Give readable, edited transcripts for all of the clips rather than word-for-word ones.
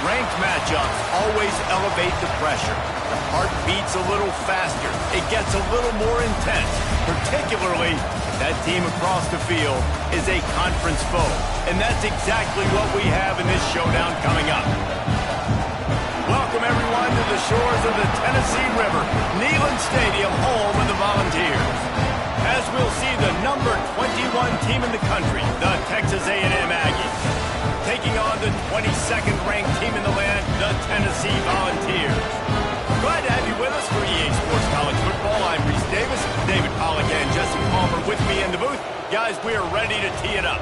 Ranked matchups always elevate the pressure. The heart beats a little faster. It gets a little more intense, particularly if that team across the field is a conference foe. And that's exactly what we have in this showdown coming up. Welcome, everyone, to the shores of the Tennessee River, Neyland Stadium, home of the Volunteers. As we'll see the number 21 team in the country, the Texas A&M Aggies, taking on the 22nd ranked team in the land, the Tennessee Volunteers. Glad to have you with us for EA Sports College Football. I'm Reese Davis, David Pollack and Jesse Palmer with me in the booth. Guys, we are ready to tee it up.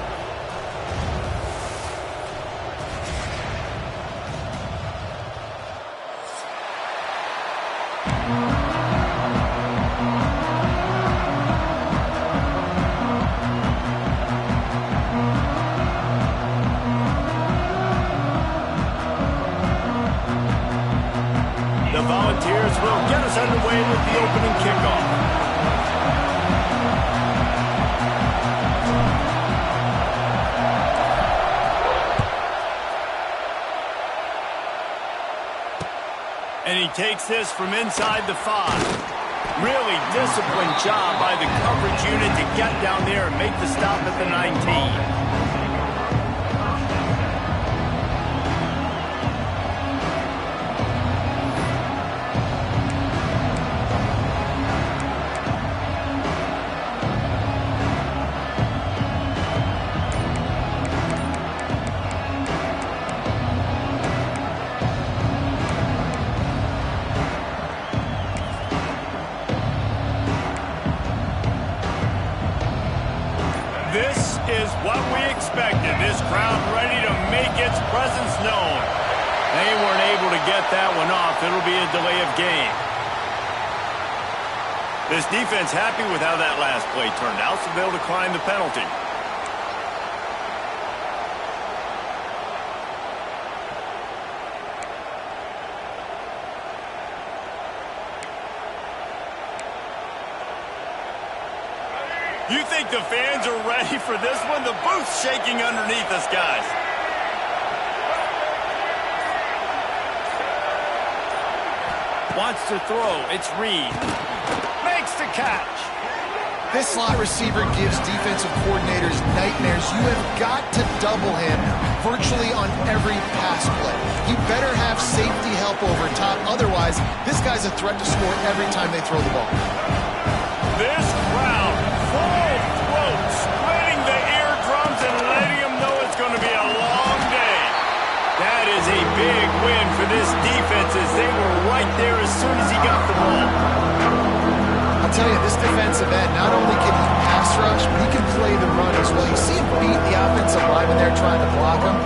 The Volunteers will get us underway with the opening kickoff. And he takes this from inside the 5. Really disciplined job by the coverage unit to get down there and make the stop at the 19. This is what we expected. This crowd ready to make its presence known. They weren't able to get that one off. It'll be a delay of game. This defense happy with how that last play turned out, so they'll decline the penalty. You think the fans are ready for this one? The booth's shaking underneath us, guys. Wants to throw. It's Reed. Makes the catch. This slot receiver gives defensive coordinators nightmares. You have got to double him virtually on every pass play. He better have safety help over top. Otherwise, this guy's a threat to score every time they throw the ball. This crowd full throat, splitting the eardrums and letting them know it's going to be a long day. That is a big win for this defense as they were right there as soon as he got the ball. I'll tell you, this defensive end, not only can he pass rush, but he can play the run as well. You see him beat the offensive lineman there trying to block him,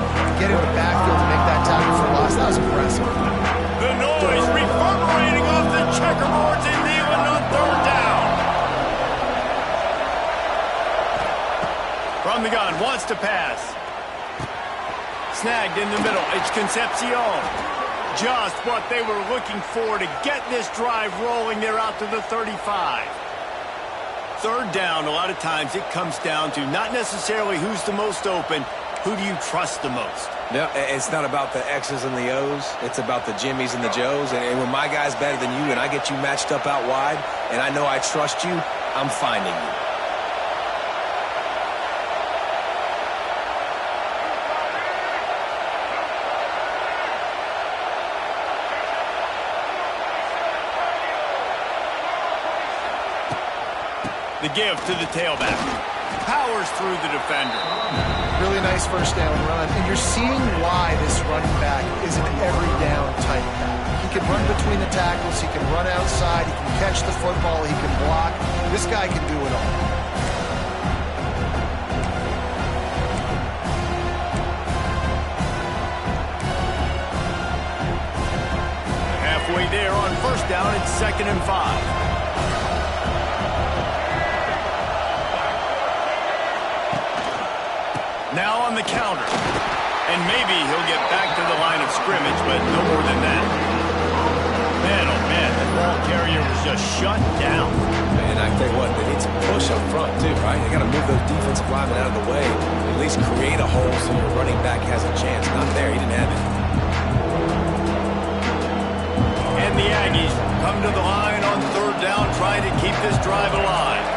get in the backfield to make that tackle for loss. That was impressive. The noise reverberating off the checkerboards in Neyland on third down. From the gun, wants to pass. Snagged in the middle. It's Concepcion. Just what they were looking for to get this drive rolling. They're out to the 35. Third down, a lot of times it comes down to not necessarily who's the most open, who do you trust the most? No, it's not about the X's and the O's. It's about the Jimmies and the Joes. And when my guy's better than you and I get you matched up out wide and I know I trust you, I'm finding you. The give to the tailback. Powers through the defender. Really nice first down run. And you're seeing why this running back is an every down type back. He can run between the tackles. He can run outside. He can catch the football. He can block. This guy can do it all. Halfway there on first down, it's 2nd and 5. Now on the counter. And maybe he'll get back to the line of scrimmage, but no more than that. Man, oh man, the ball carrier was just shut down. And I tell you what, they need some push up front too, right? They got to move those defensive linemen out of the way. At least create a hole so your running back has a chance. Not there, he didn't have it. this drive alive.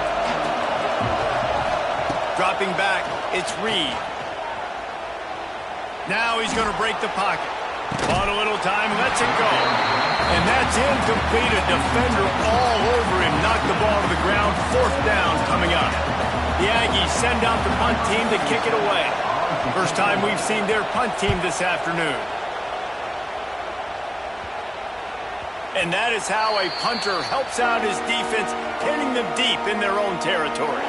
Dropping back, it's Reed. Now he's going to break the pocket. Bought a little time, lets it go. And that's incomplete. A defender all over him. Knocked the ball to the ground. 4th down coming up. The Aggies send out the punt team to kick it away. First time we've seen their punt team this afternoon. And that is how a punter helps out his defense, pinning them deep in their own territory.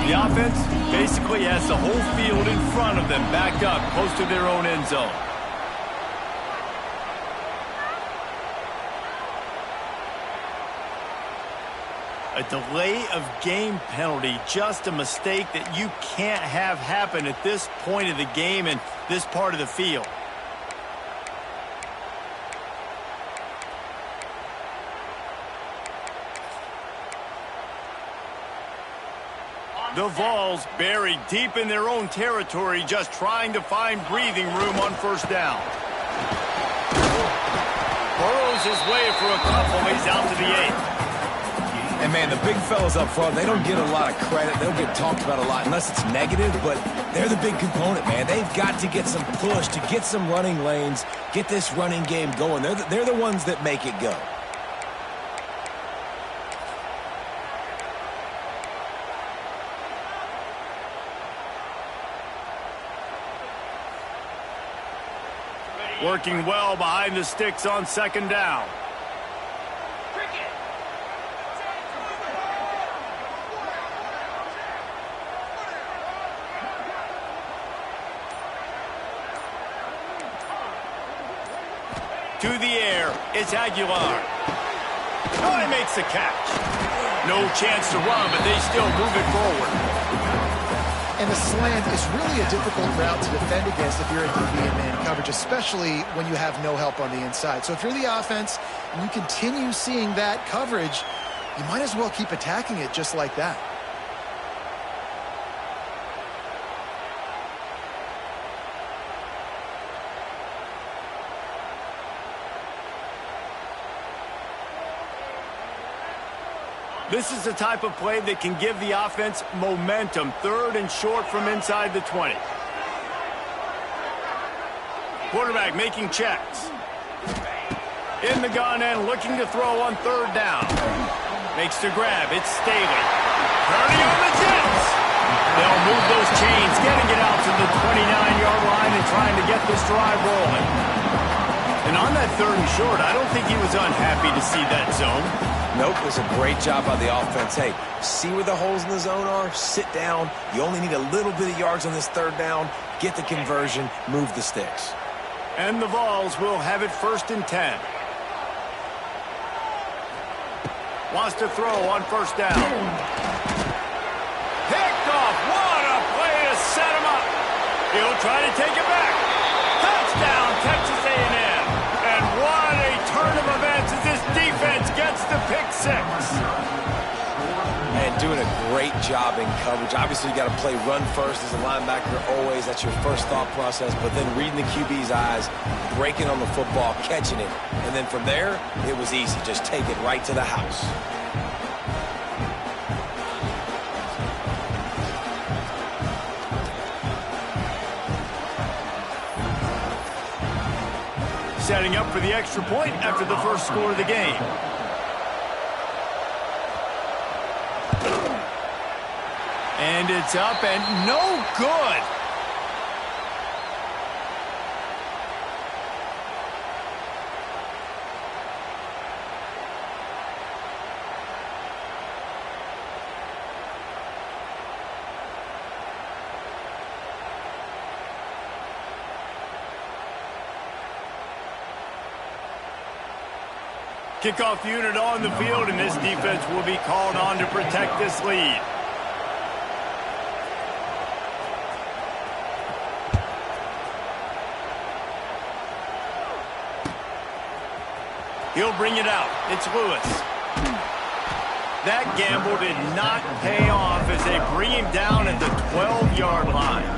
The offense basically has the whole field in front of them, backed up close to their own end zone. A delay of game penalty, just a mistake that you can't have happen at this point of the game and this part of the field. The Vols buried deep in their own territory, just trying to find breathing room on 1st down. Burrows his way for a couple. He's out to the 8th. And, man, the big fellas up front, they don't get a lot of credit. They'll get talked about a lot unless it's negative, but they're the big component, man. They've got to get some push, to get some running lanes, get this running game going. They're the ones that make it go. Working well behind the sticks on 2nd down. To the air, it's Aguilar. Oh, he makes the catch. No chance to run, but they still move it forward. And the slant is really a difficult route to defend against if you're a DB in man coverage, especially when you have no help on the inside. So if you're the offense and you continue seeing that coverage, you might as well keep attacking it just like that. This is the type of play that can give the offense momentum. 3rd and short from inside the 20. Quarterback making checks. In the gun and looking to throw on 3rd down. Makes the grab. It's Staley. Turning on the Jets. They'll move those chains, getting it out to the 29-yard line and trying to get this drive rolling. And on that 3rd and short, I don't think he was unhappy to see that zone. Nope, it was a great job by the offense. Hey, see where the holes in the zone are? Sit down. You only need a little bit of yards on this 3rd down. Get the conversion. Move the sticks. And the Vols will have it 1st and 10. Wants to throw on 1st down. Picked off. What a play to set him up. He'll try to take it back. Touchdown, Texas A&M. And what a turn of events as this defense gets the pick 6. And doing a great job in coverage. Obviously, you got to play run first as a linebacker always. That's your first thought process. But then reading the QB's eyes, breaking on the football, catching it. And then from there, it was easy. Just take it right to the house. Setting up for the extra point after the first score of the game. And it's up and no good. Kickoff unit on the field, and this defense will be called on to protect this lead. He'll bring it out. It's Lewis. That gamble did not pay off as they bring him down at the 12-yard line.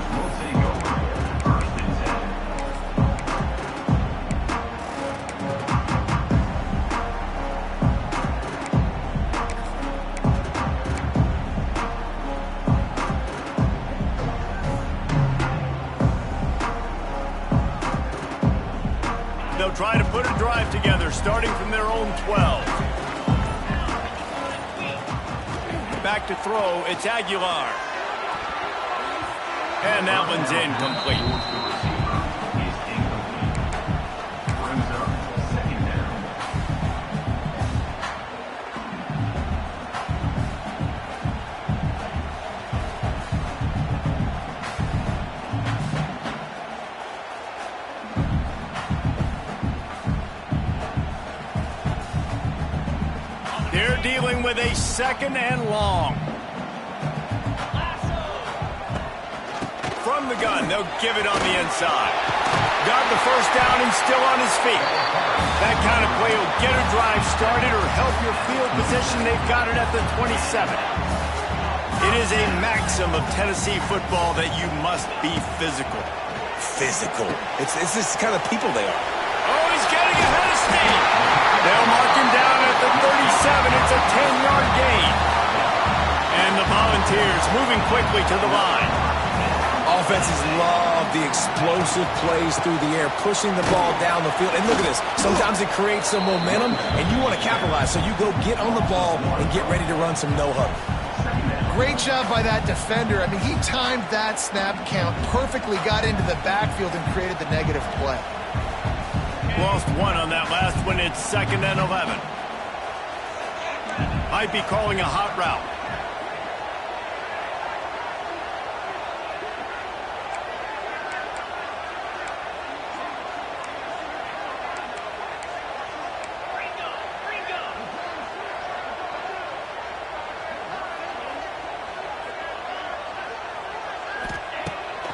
They'll try to put a drive together, starting from their own 12. Back to throw, it's Aguilar. And that one's incomplete. They're dealing with a second and long. From the gun, they'll give it on the inside. Got the first down and still on his feet. That kind of play will get a drive started or help your field position. They've got it at the 27. It is a maxim of Tennessee football that you must be physical. Physical. It's this kind of people they are. Oh, he's getting ahead of steam. They'll mark him down at the 37. It's a 10-yard gain. And the Volunteers moving quickly to the line. Offenses love the explosive plays through the air, pushing the ball down the field. And look at this. Sometimes it creates some momentum, and you want to capitalize. So you go get on the ball and get ready to run some no-huddle. Great job by that defender. I mean, he timed that snap count perfectly, got into the backfield, and created the negative play. Lost one on that last one. It's 2nd and 11. Might be calling a hot route.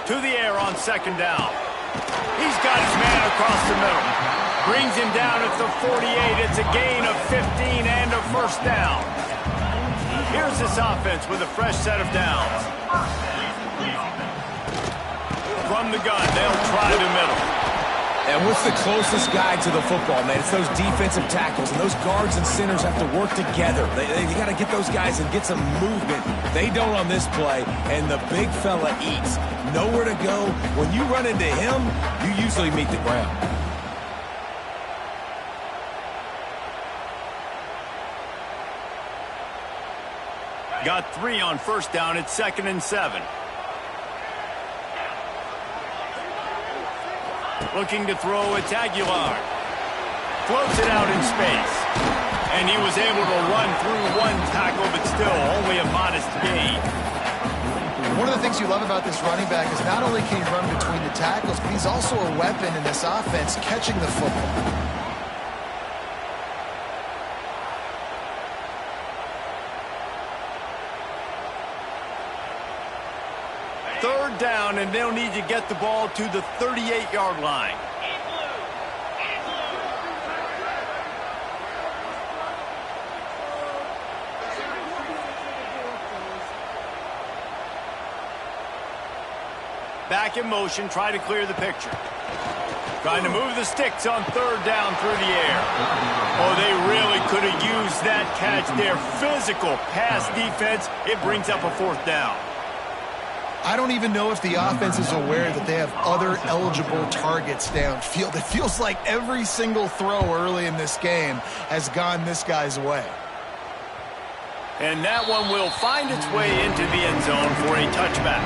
To the air on 2nd down. He's got his man across the middle. Brings him down at the 48. It's a gain of 15 and a first down. Here's this offense with a fresh set of downs. From the gun, they'll try the middle. And what's the closest guy to the football, man? It's those defensive tackles, and those guards and centers have to work together. You got to get those guys and get some movement. They don't on this play, and the big fella eats. Nowhere to go. When you run into him, you usually meet the ground. Got 3 on first down. It's 2nd and 7. Looking to throw, it's Aguilar. Floats it out in space. And he was able to run through one tackle, but still only a modest gain. One of the things you love about this running back is not only can he run between the tackles, but he's also a weapon in this offense, catching the football. 3rd down, and they'll need to get the ball to the 38-yard line. Back in motion, try to clear the picture. Trying to move the sticks on 3rd down through the air. Oh, they really could have used that catch there. Physical pass defense. It brings up a 4th down. I don't even know if the offense is aware that they have other eligible targets downfield. It feels like every single throw early in this game has gone this guy's way. And that one will find its way into the end zone for a touchback.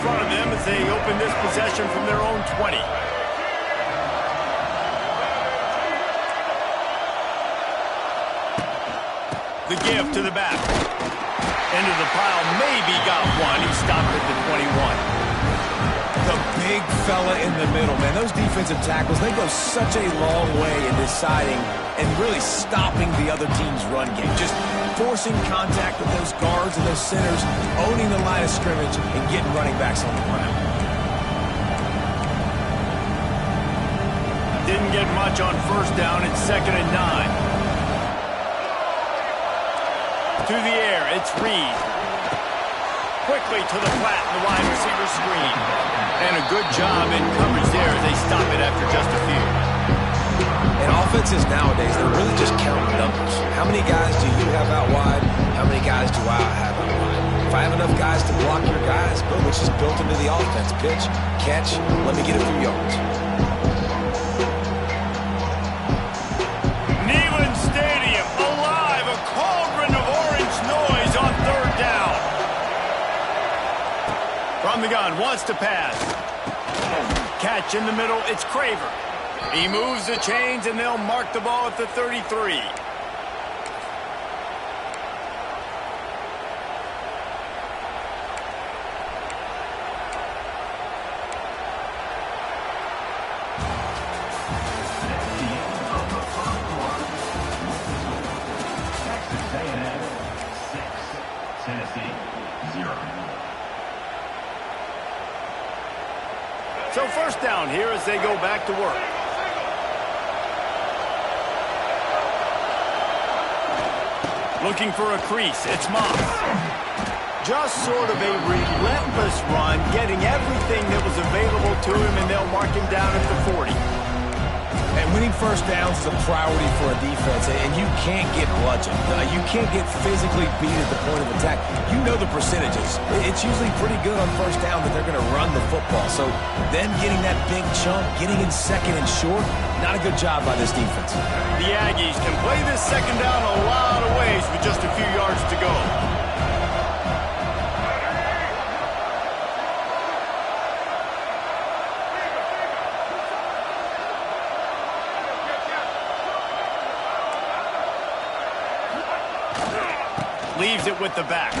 front of them as they open this possession from their own 20. The give to the back. Into the pile, maybe got one. He stopped at the 21. The big fella in the middle, man. Those defensive tackles, they go such a long way in deciding and really stopping the other team's run game. Just forcing contact with those guards and those centers, owning the line of scrimmage, and getting running backs on the ground. Didn't get much on first down. It's 2nd and 9. To the air, it's Reed. Quickly to the flat, the wide receiver screen. And a good job in coverage there as they stop it after just a few. And offenses nowadays, they're really just counting numbers. How many guys do you have out wide? How many guys do I have out wide? If I have enough guys to block your guys, boom, it's just built into the offense. Pitch, catch, let me get a few yards. Neyland Stadium, alive, a cauldron of orange noise on 3rd down. From the gun, wants to pass. Catch in the middle, it's Craver. He moves the chains, and they'll mark the ball at the 33. So first down here as they go back to work. Looking for a crease, it's Moss. Just sort of a relentless run, getting everything that was available to him, and they'll mark him down at the 40. And winning first downs is a priority for a defense, and you can't get bludgeoned. You can't get physically beat at the point of attack. You know the percentages. It's usually pretty good on first down that they're going to run the football. So them getting that big chunk, getting in 2nd and short, not a good job by this defense. The Aggies can play this 2nd down a lot of ways with just a few yards to go. Leaves it with the back.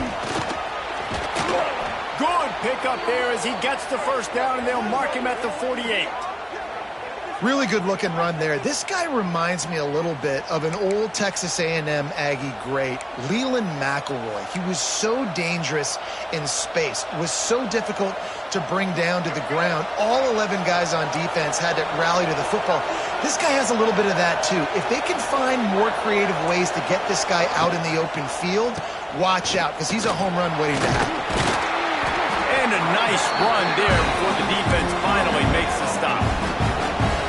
Good pickup there as he gets the first down, and they'll mark him at the 48. Really good looking run there. This guy reminds me a little bit of an old Texas A&M Aggie great, Leland McElroy. He was so dangerous in space, was so difficult to bring down to the ground. All 11 guys on defense had to rally to the football. This guy has a little bit of that too. If they can find more creative ways to get this guy out in the open field, watch out, because he's a home run waiting to happen. And a nice run there before the defense finally makes the stop.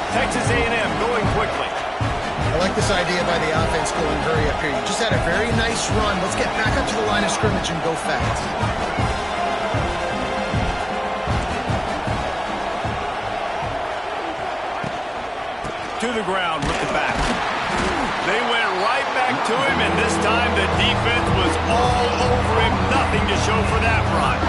Texas A&M going quickly. I like this idea by the offense going hurry up here. You just had a very nice run. Let's get back up to the line of scrimmage and go fast. To the ground with the back. They went right back to him, and this time the defense was all over him. Nothing to show for that run.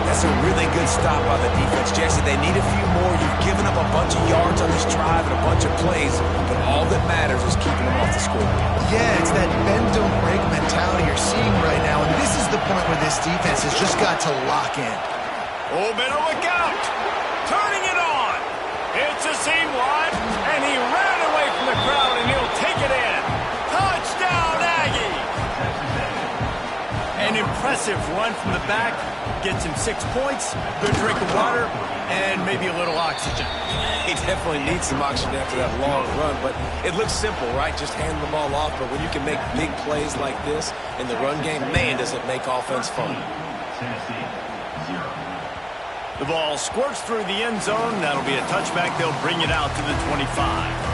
That's a really good stop by the defense, Jesse. They need a few more. You've given up a bunch of yards on this drive and a bunch of plays, but all that matters is keeping them off the score. Yeah, it's that bend don't break mentality you're seeing right now, and this is the point where this defense has just got to lock in. Oh, better look out! Turning it on! It's a seam wide, and he ran away from the crowd, and he'll take it in. Touchdown, Aggie! An impressive run from the back. Gets him 6 points, good drink of water, and maybe a little oxygen. He definitely needs some oxygen after that long run, but it looks simple, right? Just hand the ball off, but when you can make big plays like this in the run game, man, does it make offense fun. The ball squirts through the end zone. That'll be a touchback. They'll bring it out to the 25.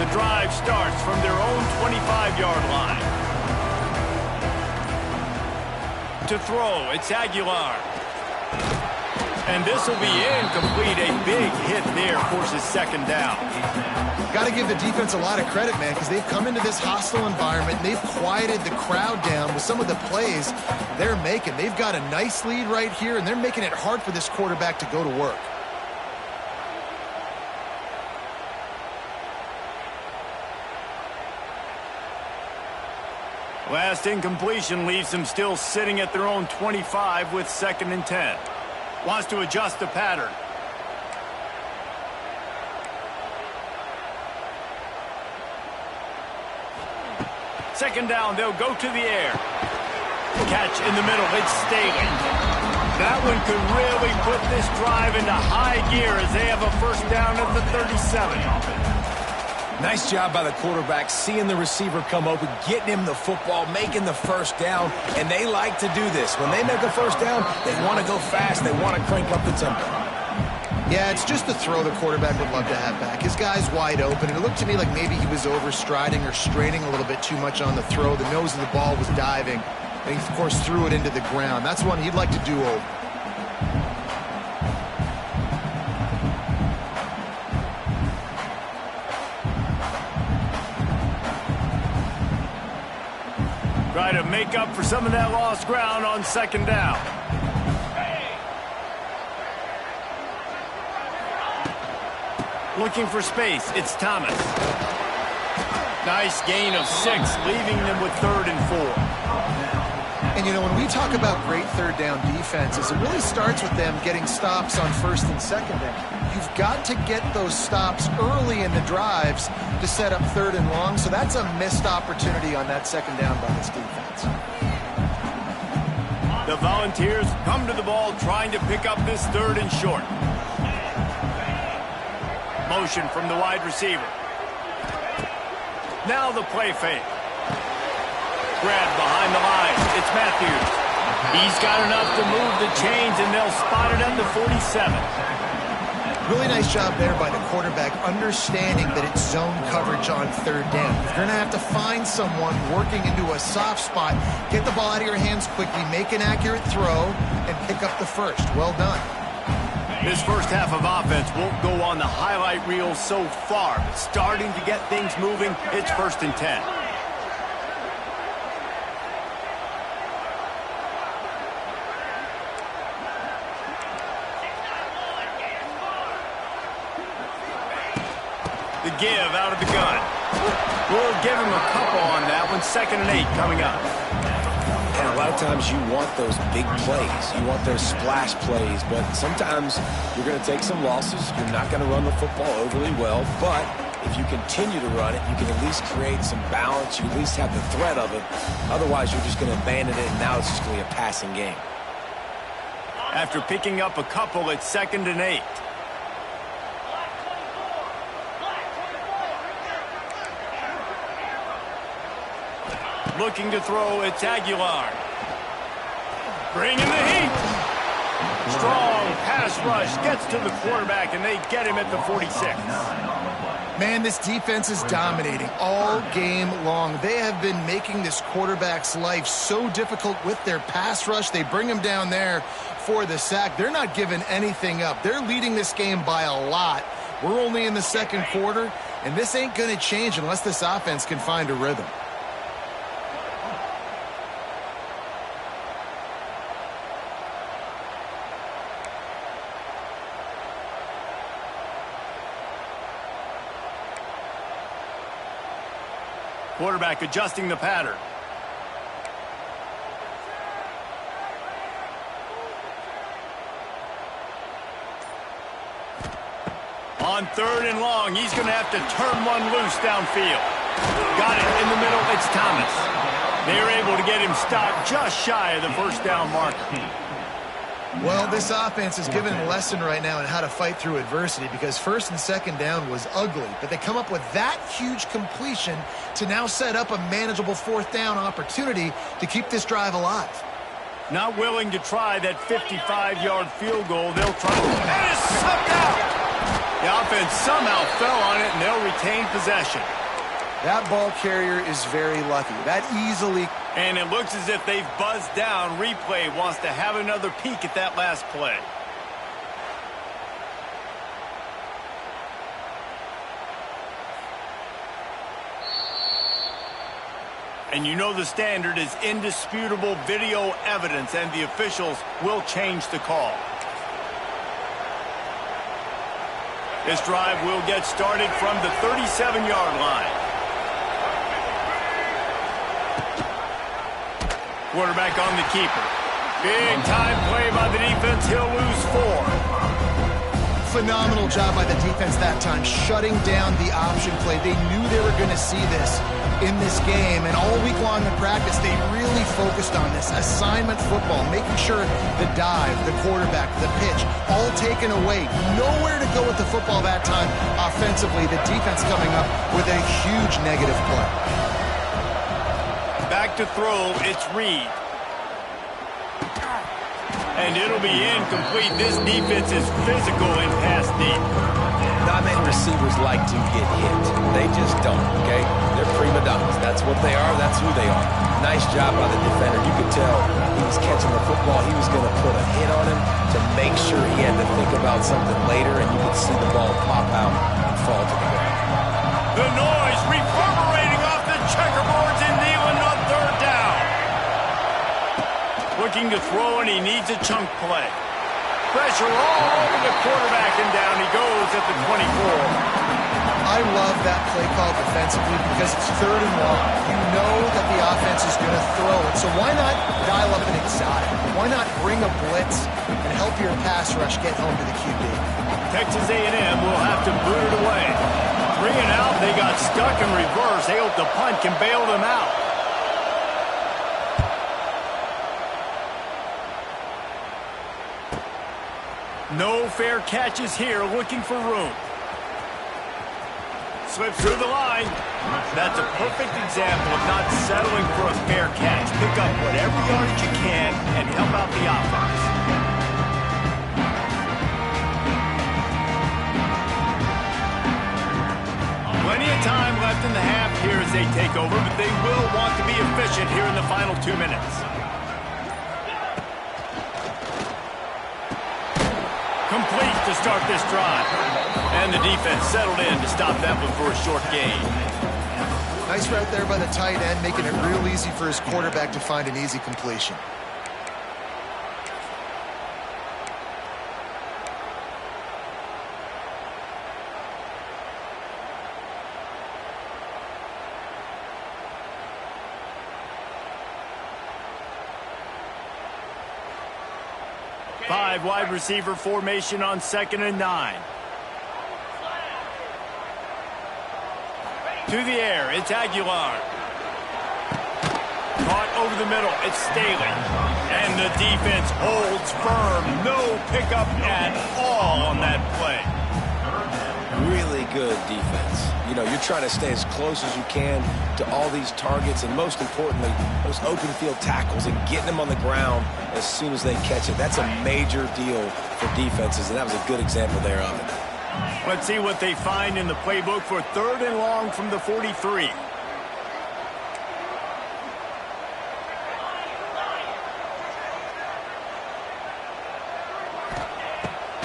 The drive starts from their own 25-yard line. To throw, it's Aguilar. And this will be incomplete. A big hit there forces second down. Got to give the defense a lot of credit, man, because they've come into this hostile environment and they've quieted the crowd down with some of the plays they're making. They've got a nice lead right here, and they're making it hard for this quarterback to go to work. Last incompletion leaves them still sitting at their own 25 with 2nd and 10. Wants to adjust the pattern. Second down, they'll go to the air. Catch in the middle, it's Staley. That one could really put this drive into high gear as they have a first down at the 37. Nice job by the quarterback, seeing the receiver come open, getting him the football, making the first down, and they like to do this. When they make a first down, they want to go fast, they want to crank up the tempo. Yeah, it's just the throw the quarterback would love to have back. His guy's wide open, and it looked to me like maybe he was overstriding or straining a little bit too much on the throw. The nose of the ball was diving, and he, of course, threw it into the ground. That's one he'd like to do over. Try to make up for some of that lost ground on second down. Looking for space, it's Thomas. Nice gain of 6, leaving them with 3rd and 4. And, you know, when we talk about great third down defenses, it really starts with them getting stops on 1st and 2nd down. You've got to get those stops early in the drives to set up 3rd and long, so that's a missed opportunity on that 2nd down by this defense. The Volunteers come to the ball trying to pick up this 3rd and short. Motion from the wide receiver. Now the play fake. Grab behind the line. It's Matthews. He's got enough to move the chains, and they'll spot it at the 47. Really nice job there by the quarterback, understanding that it's zone coverage on 3rd down. You're going to have to find someone working into a soft spot, get the ball out of your hands quickly, make an accurate throw, and pick up the first. Well done. This first half of offense won't go on the highlight reel so far, but starting to get things moving, it's 1st and 10. The give out of the gun. We'll give him a couple on that one. 2nd and 8 coming up. And a lot of times you want those big plays. You want those splash plays, but sometimes you're going to take some losses. You're not going to run the football overly well, but if you continue to run it, you can at least create some balance. You at least have the threat of it. Otherwise, you're just going to abandon it, and now it's just going to be a passing game. After picking up a couple, it's 2nd and 8. Looking to throw, it's Aguilar. Bringing the heat. Strong pass rush, gets to the quarterback, and they get him at the 46. Man, this defense is dominating all game long. They have been making this quarterback's life so difficult with their pass rush. They bring him down there for the sack. They're not giving anything up. They're leading this game by a lot. We're only in the 2nd quarter, and this ain't going to change unless this offense can find a rhythm. Quarterback adjusting the pattern. On 3rd and long, he's going to have to turn one loose downfield. Got it in the middle, it's Thomas. They're able to get him stopped just shy of the first down marker. Well, this offense is giving a lesson right now on how to fight through adversity, because 1st and 2nd down was ugly, but they come up with that huge completion to now set up a manageable 4th down opportunity to keep this drive alive. Not willing to try that 55-yard field goal. They'll try. And it's sucked out. The offense somehow fell on it, and they'll retain possession. That ball carrier is very lucky. That easily... And it looks as if they've buzzed down. Replay wants to have another peek at that last play. And you know the standard is indisputable video evidence, and the officials will change the call. This drive will get started from the 37-yard line. Quarterback on the keeper. Big time play by the defense. He'll lose 4. Phenomenal job by the defense that time, shutting down the option play. They knew they were going to see this in this game, and all week long in practice, they really focused on this assignment football, making sure the dive, the quarterback, the pitch, all taken away. Nowhere to go with the football that time offensively. The defense coming up with a huge negative play. Back to throw, it's Reed. And it'll be incomplete. This defense is physical and pass deep. Not many receivers like to get hit. They just don't, okay? They're prima donnas. That's what they are. That's who they are. Nice job by the defender. You could tell he was catching the football. He was going to put a hit on him to make sure he had to think about something later, and you could see the ball pop out and fall to the ground. The noise reverberating off the checkerboards and Neyland on third down. Looking to throw, and he needs a chunk play. Pressure all over the quarterback, and down he goes at the 24. I love that play call defensively because it's third and long. You know that the offense is going to throw it, so why not dial up an exotic? Why not bring a blitz and help your pass rush get home to the QB? Texas A&M will have to boot it away. 3 and out, they got stuck in reverse. They hope the punt can bail them out. No fair catches here, looking for room. Slips through the line. That's a perfect example of not settling for a fair catch. Pick up whatever yardage you can and help out the offense. Plenty of time left in the half here as they take over, but they will want to be efficient here in the final 2 minutes. Complete to start this drive. And the defense settled in to stop that one for a short gain. Nice route there by the tight end, making it real easy for his quarterback to find an easy completion. Five wide receiver formation on 2nd and 9. To the air, it's Aguilar. Caught over the middle, it's Staley. And the defense holds firm. No pickup at all on that play. Really good defense. You know, you're trying to stay as close as you can to all these targets, and most importantly, those open field tackles and getting them on the ground as soon as they catch it. That's a major deal for defenses, and that was a good example there of it. Let's see what they find in the playbook for 3rd and long from the 43.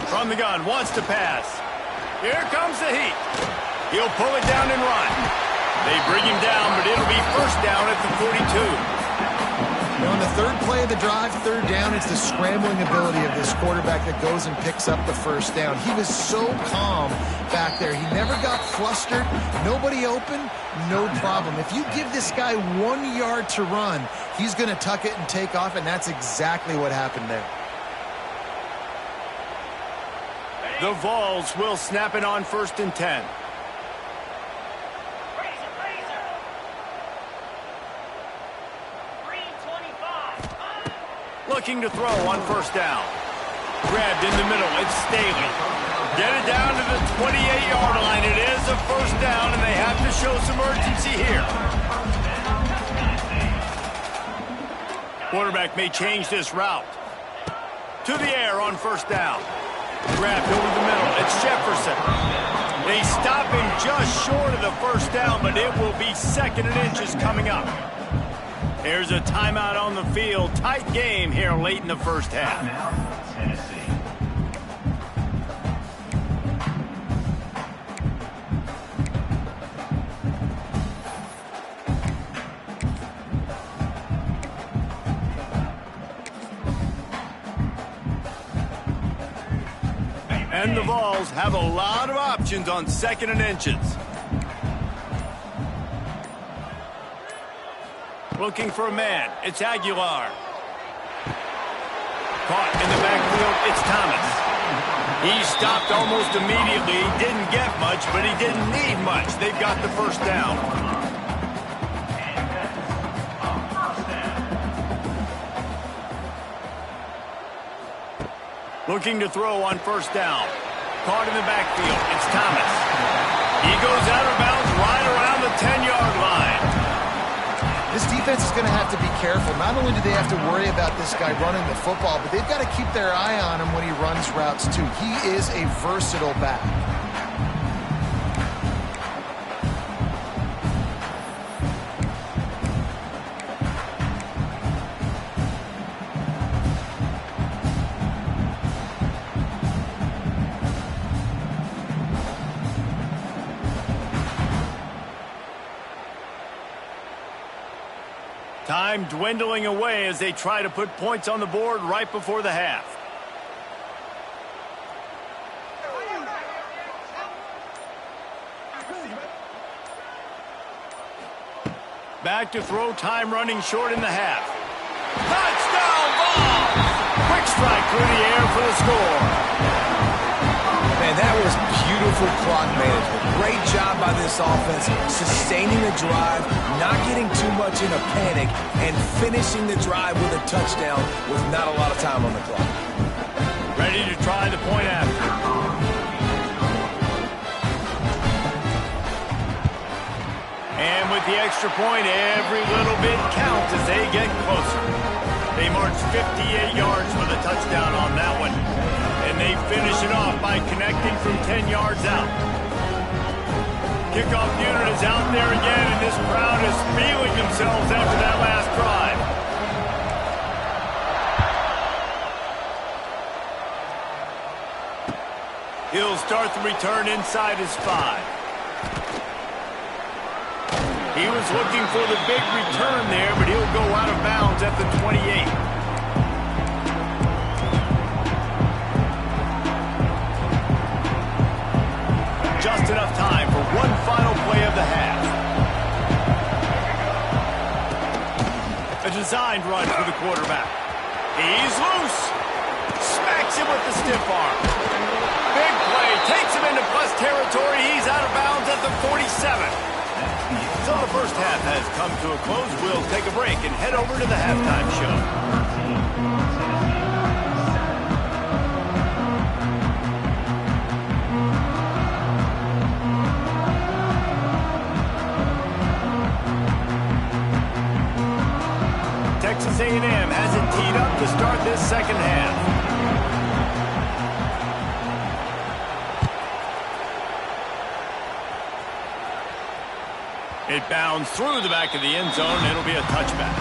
From the gun, wants to pass. Here comes the heat. He'll pull it down and run. They bring him down, but it'll be first down at the 42. On the third play of the drive, 3rd down, it's the scrambling ability of this quarterback that goes and picks up the first down. He was so calm back there. He never got flustered. Nobody open, no problem. If you give this guy 1 yard to run, he's going to tuck it and take off, and that's exactly what happened there. The Vols will snap it on 1st and 10. Looking to throw on 1st down. Grabbed in the middle, it's Staley. Get it down to the 28-yard line. It is a 1st down, and they have to show some urgency here. Quarterback may change this route. To the air on 1st down. Grabbed over the middle, it's Jefferson. They stop him just short of the 1st down, but it will be 2nd and inches coming up. There's a timeout on the field. Tight game here late in the first half. And the Vols have a lot of options on 2nd and inches. Looking for a man. It's Aguilar. Caught in the backfield. It's Thomas. He stopped almost immediately. He didn't get much, but he didn't need much. They've got the first down. Looking to throw on 1st down. Caught in the backfield. It's Thomas. He goes out of bounds right around the 10-yard line. This defense is going to have to be careful. Not only do they have to worry about this guy running the football, but they've got to keep their eye on him when he runs routes too. He is a versatile back. Time dwindling away as they try to put points on the board right before the half. Back to throw, time running short in the half. Touchdown ball! Quick strike through the air for the score. Man, that was beautiful clock management. Great job by this offense, sustaining the drive, not getting too much in a panic, and finishing the drive with a touchdown with not a lot of time on the clock. Ready to try the point after. And with the extra point, every little bit counts as they get closer. They march 58 yards for the touchdown on that one. And they finish it off by connecting from 10 yards out. Kickoff unit is out there again, and this crowd is feeling themselves after that last drive. He'll start the return inside his 5. He was looking for the big return there, but he'll go out of bounds at the 28. Just enough time for one final play of the half. A designed run for the quarterback. He's loose. Smacks him with the stiff arm. Big play. Takes him into plus territory. He's out of bounds at the 47. So the first half has come to a close. We'll take a break and head over to the halftime show. Texas A&M has it teed up to start this second half. It bounds through the back of the end zone. It'll be a touchback.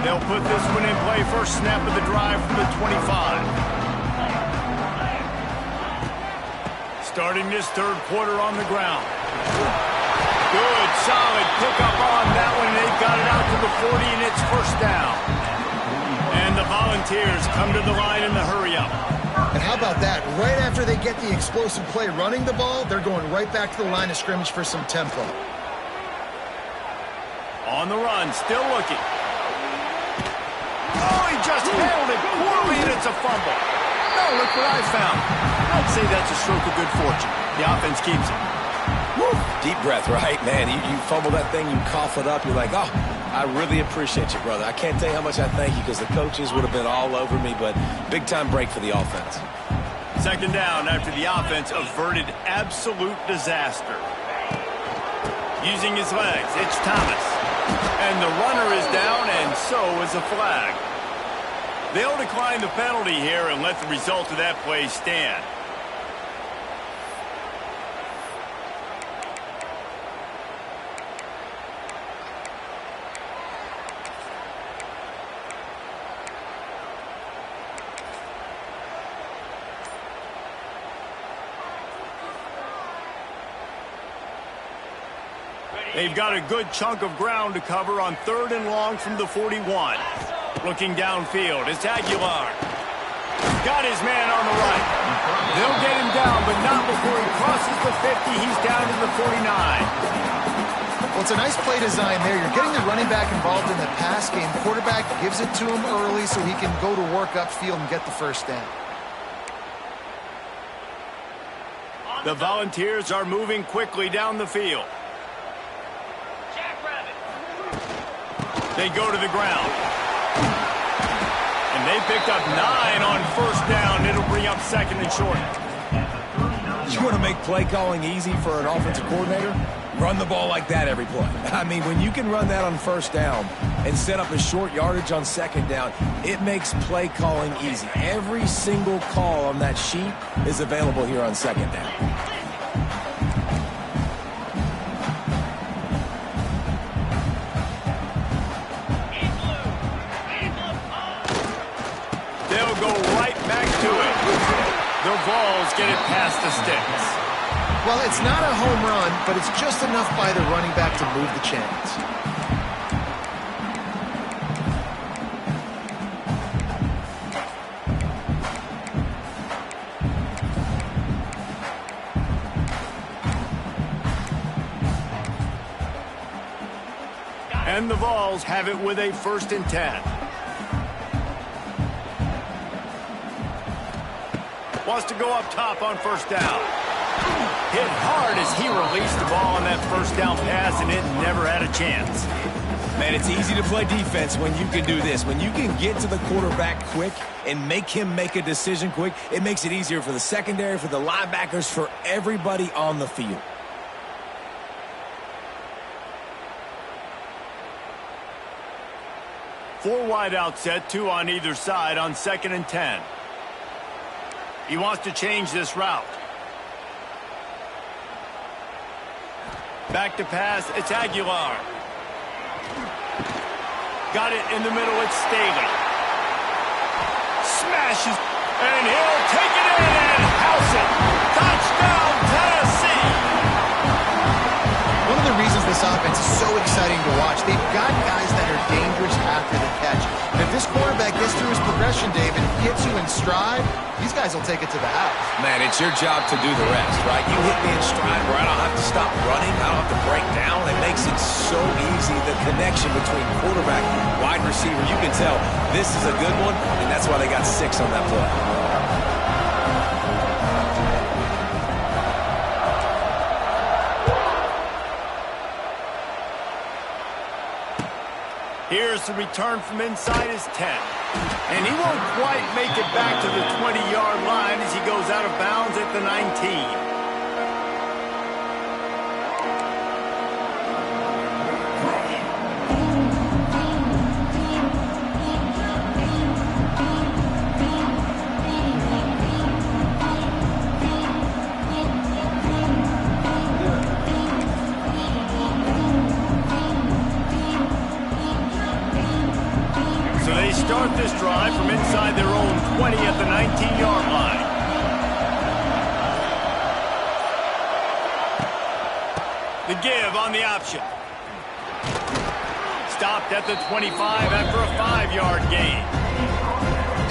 They'll put this one in play. First snap of the drive from the 25. Starting this third quarter on the ground. Good, solid pickup on that one. They've got it out to the 40, and it's first down. And the Volunteers come to the line in the hurry-up. And how about that? Right after they get the explosive play running the ball, they're going right back to the line of scrimmage for some tempo. On the run, still looking. Oh, he just handled it poorly, and it's a fumble. No, look what I found. I'd say that's a stroke of good fortune. The offense keeps it. Woo. Deep breath, right? Man, you fumble that thing, you cough it up, you're like, oh, I really appreciate you, brother. I can't tell you how much I thank you because the coaches would have been all over me, but big-time break for the offense. Second down after the offense averted absolute disaster. Using his legs, it's Thomas. And the runner is down, and so is a flag. They'll decline the penalty here and let the result of that play stand. They've got a good chunk of ground to cover on 3rd and long from the 41. Looking downfield, it's Aguilar. Got his man on the right. They'll get him down, but not before he crosses the 50. He's down to the 49. Well, it's a nice play design there. You're getting the running back involved in the pass game. Quarterback gives it to him early so he can go to work upfield and get the first down. The Volunteers are moving quickly down the field. They go to the ground. And they picked up 9 on 1st down. It'll bring up 2nd and short. You want to make play calling easy for an offensive coordinator? Run the ball like that every play. I mean, when you can run that on 1st down and set up a short yardage on 2nd down, it makes play calling easy. Every single call on that sheet is available here on 2nd down. They'll go right back to it. The Vols get it past the sticks. Well, it's not a home run, but it's just enough by the running back to move the chains. And the Vols have it with a 1st and 10. Wants to go up top on 1st down. Hit hard as he released the ball on that 1st down pass, and it never had a chance. Man, it's easy to play defense when you can do this. When you can get to the quarterback quick and make him make a decision quick, it makes it easier for the secondary, for the linebackers, for everybody on the field. Four wide out set, 2 on either side on 2nd and 10. He wants to change this route. Back to pass, it's Aguilar. Got it in the middle, it's Staley. Smashes, and he'll take it in and house it. Touchdown, Tennessee! One of the reasons this offense is so exciting to watch, they've got guys that are dangerous after the catch. And if this quarterback gets through his progression, David, hits you in stride, these guys will take it to the house. Man, it's your job to do the rest, right? You hit me in stride where I don't have to stop running, I don't have to break down. It makes it so easy, the connection between quarterback and wide receiver. You can tell this is a good one, and that's why they got 6 on that play. Here's the return from inside his 10. And he won't quite make it back to the 20-yard line as he goes out of bounds at the 19. Start this drive from inside their own 20 at the 19-yard line. The give on the option. Stopped at the 25 after a 5-yard gain.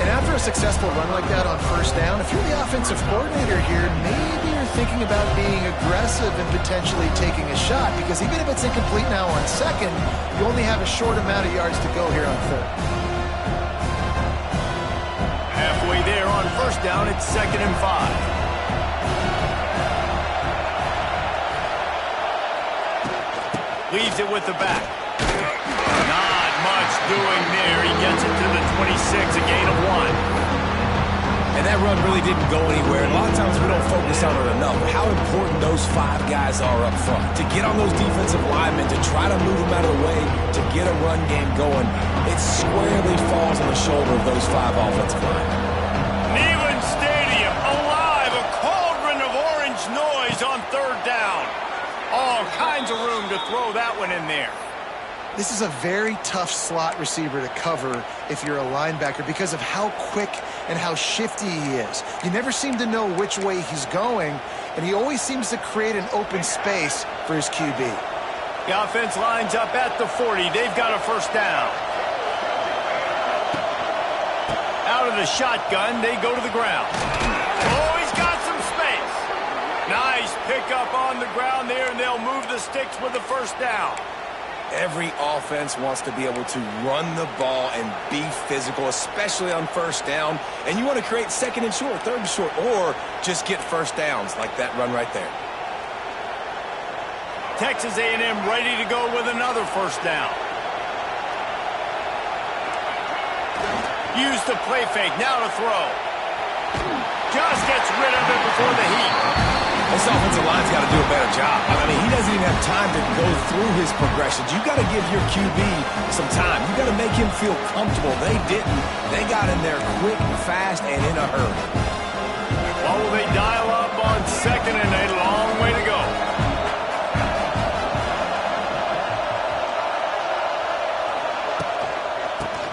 And after a successful run like that on 1st down, if you're the offensive coordinator here, maybe you're thinking about being aggressive and potentially taking a shot, because even if it's incomplete now on 2nd, you only have a short amount of yards to go here on 3rd. Halfway there on 1st down, it's 2nd and 5. Leaves it with the back. Not much doing there. He gets it to the 26, a gain of 1. And that run really didn't go anywhere. A lot of times we don't focus on it enough, but how important those 5 guys are up front. To get on those defensive linemen, to try to move them out of the way, to get a run game going, it squarely falls on the shoulder of those 5 offensive linemen. Neyland Stadium, alive, a cauldron of orange noise on 3rd down. All kinds of room to throw that one in there. This is a very tough slot receiver to cover if you're a linebacker because of how quick and how shifty he is. You never seem to know which way he's going, and he always seems to create an open space for his QB. The offense lines up at the 40. They've got a first down. Out of the shotgun, they go to the ground. Oh, he's got some space. Nice pickup on the ground there, and they'll move the sticks with the first down. Every offense wants to be able to run the ball and be physical, especially on first down. And you want to create second and short, third and short, or just get first downs like that run right there. Texas A&M ready to go with another first down. Use the play fake, now to throw. Just gets rid of it before the heat. This offensive line's got to do a better job. I mean, he doesn't even have time to go through his progressions. You got to give your QB some time. You got to make him feel comfortable. They didn't. They got in there quick, fast, and in a hurry. Well, will they dial up on second and a long way to go?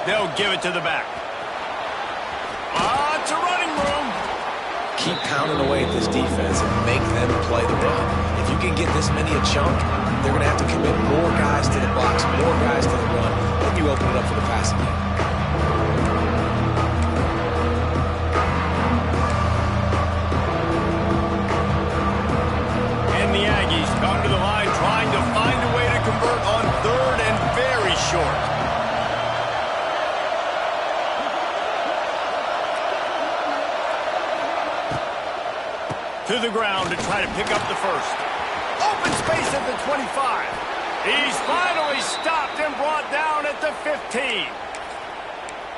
They'll give it to the back. It's a running room. Keep pounding away at this defense and make them play the run. If you can get this many a chunk, they're going to have to commit more guys to the box, more guys to the run, then you open it up for the passing game. And the Aggies come to the line trying to find a way to convert on third and very short. To the ground to try to pick up the first. Open space at the 25. He's finally stopped and brought down at the 15.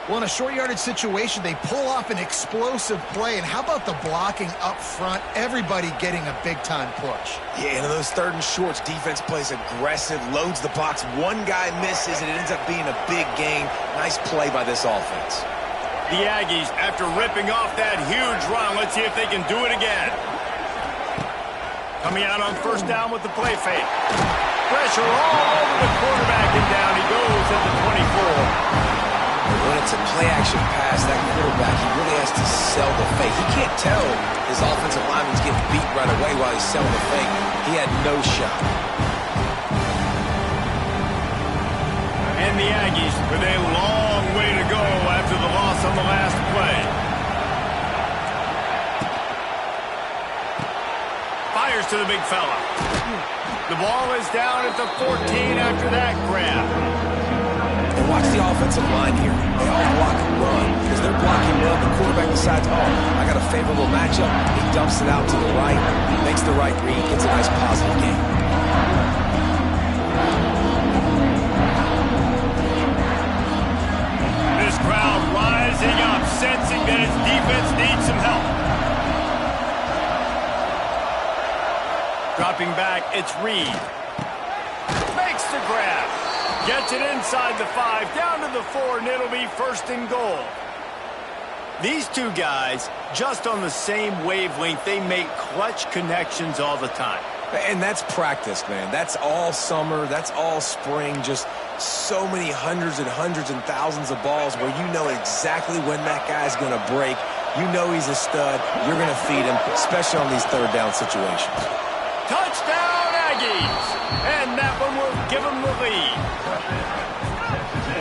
Well, in a short yardage situation, they pull off an explosive play. And how about the blocking up front? Everybody getting a big-time push. Yeah, and those third and shorts, defense plays aggressive, loads the box. One guy misses, and it ends up being a big gain. Nice play by this offense. The Aggies, after ripping off that huge run, let's see if they can do it again. Coming out on first down with the play fake. Pressure all over the quarterback, and down he goes at the 24. When it's a play-action pass, that quarterback, he really has to sell the fake. He can't tell his offensive lineman's getting beat right away while he's selling the fake. He had no shot. And the Aggies with a long way to go after the loss on the last play. Fires to the big fella. The ball is down at the 14 after that grab. And watch the offensive line here. They all block and run. As they're blocking run, the quarterback decides, oh, I got a favorable matchup. He dumps it out to the right, makes the right read, gets a nice positive gain. This crowd rising up, sensing that its defense needs some help. Dropping back, it's Reed. Makes the grab. Gets it inside the 5, down to the 4, and it'll be first and goal. These two guys, just on the same wavelength, they make clutch connections all the time. And that's practice, man. That's all summer. That's all spring. Just so many hundreds and thousands of balls where you know exactly when that guy's going to break. You know he's a stud. You're going to feed him, especially on these third down situations. Touchdown, Aggies! And that one will give them the lead.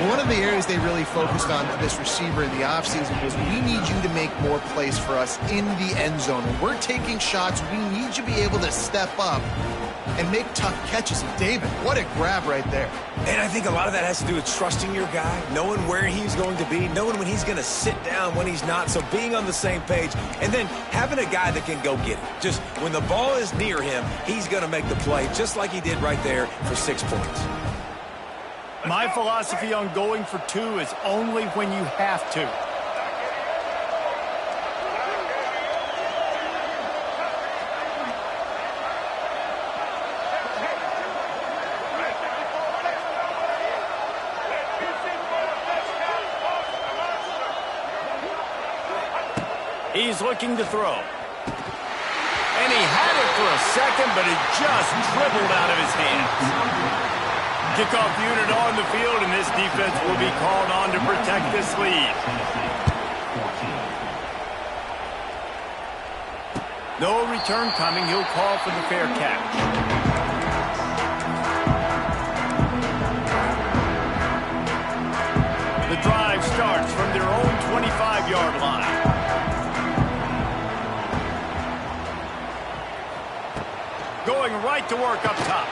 One of the areas they really focused on for this receiver in the offseason was we need you to make more plays for us in the end zone. When we're taking shots, we need you to be able to step up and make tough catches. And David, what a grab right there. And I think a lot of that has to do with trusting your guy, knowing where he's going to be, knowing when he's going to sit down, when he's not, so being on the same page, and then having a guy that can go get it. Just when the ball is near him, he's going to make the play, just like he did right there for 6 points. My philosophy on going for 2 is only when you have to. He's looking to throw. And he had it for a second, but it just dribbled out of his hands. Kickoff unit on the field, and this defense will be called on to protect this lead. No return coming. He'll call for the fair catch. going right to work up top.